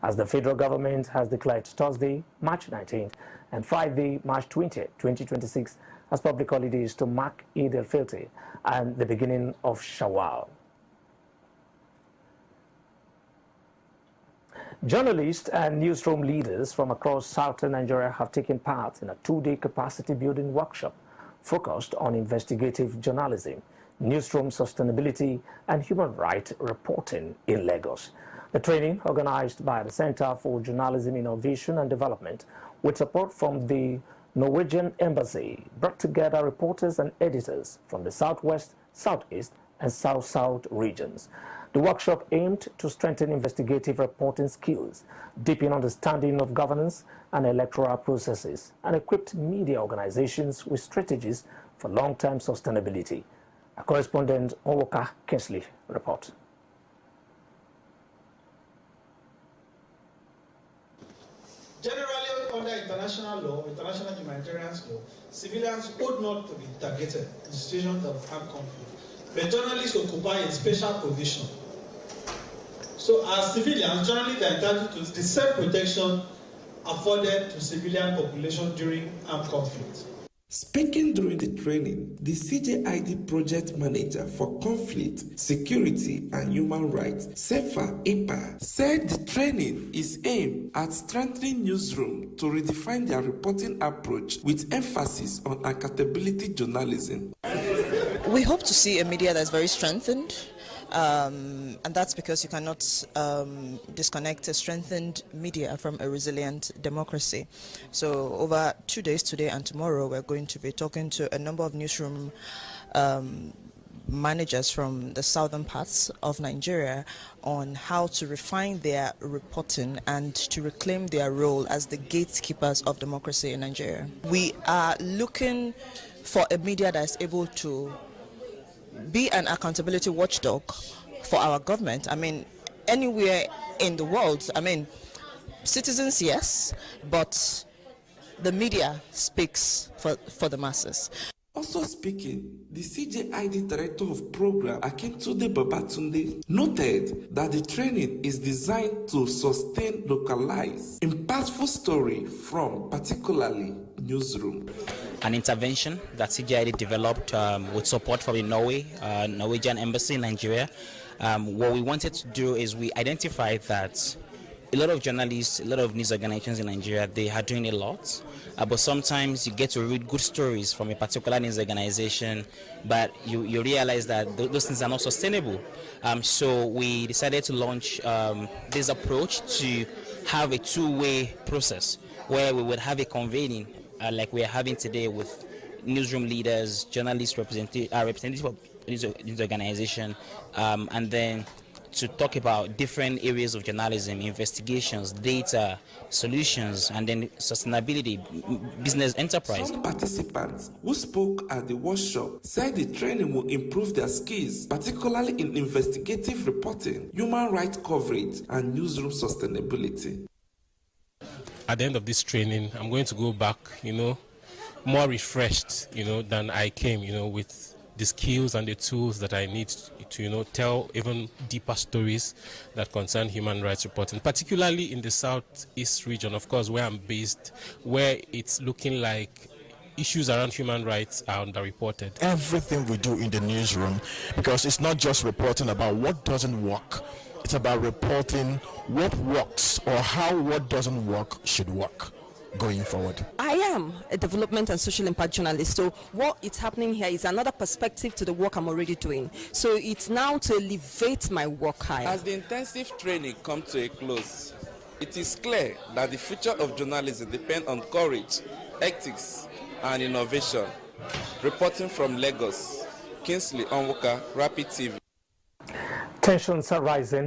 as the federal government has declared Thursday, March 19th, and Friday, March 20th, 2026, as public holidays to mark Eid al-Fitr and the beginning of Shawwal. Journalists and newsroom leaders from across southern Nigeria have taken part in a two-day capacity-building workshop focused on investigative journalism, newsroom sustainability, and human rights reporting in Lagos. The training, organized by the Center for Journalism Innovation and Development with support from the Norwegian Embassy, brought together reporters and editors from the Southwest, Southeast, and South-South regions. The workshop aimed to strengthen investigative reporting skills, deepen understanding of governance and electoral processes, and equipped media organizations with strategies for long-term sustainability. Our correspondent Owoka Kinsley reports. Generally, under international law, international humanitarian law, civilians ought not to be targeted in situations of armed conflict. But journalists occupy a special position. So as civilians, journalists are entitled to the same protection afforded to civilian population during armed conflict. Speaking during the training, the Cjid project manager for conflict, security and human rights, Sefa Ipa, said the training is aimed at strengthening newsroom to redefine their reporting approach with emphasis on accountability journalism. We hope to see a media that's very strengthened. And that's because you cannot disconnect a strengthened media from a resilient democracy. So over 2 days, today and tomorrow, we're going to be talking to a number of newsroom managers from the southern parts of Nigeria on how to refine their reporting and to reclaim their role as the gatekeepers of democracy in Nigeria. We are looking for a media that is able to be an accountability watchdog for our government. I mean, anywhere in the world, I mean, citizens, yes, but the media speaks for the masses. Also speaking, the Cjid Director of Program, Akintunde Babatunde, noted that the training is designed to sustain localized, impactful story from particularly newsroom. An intervention that Cjid developed with support from the Norwegian Embassy in Nigeria. What we wanted to do is we identified that a lot of journalists, a lot of news organizations in Nigeria, they are doing a lot, but sometimes you get to read good stories from a particular news organization, but you realize that those things are not sustainable. So we decided to launch this approach to have a two-way process where we would have a convening like we are having today with newsroom leaders, journalists, representatives of news organization, and then to talk about different areas of journalism, investigations, data, solutions, and then sustainability, business enterprise. Some participants who spoke at the workshop said the training will improve their skills, particularly in investigative reporting, human rights coverage, and newsroom sustainability. At the end of this training, I'm going to go back, more refreshed, than I came, with the skills and the tools that I need to, tell even deeper stories that concern human rights reporting, particularly in the Southeast region, of course, where I'm based, where it's looking like issues around human rights are underreported. Everything we do in the newsroom, because it's not just reporting about what doesn't work, it's about reporting what works or how what doesn't work should work going forward. I am a development and social impact journalist, so what is happening here is another perspective to the work I'm already doing. So it's now to elevate my work higher. As the intensive training comes to a close, it is clear that the future of journalism depends on courage, ethics, and innovation. Reporting from Lagos, Kinsley Onwoka, RapidTV. Tensions are rising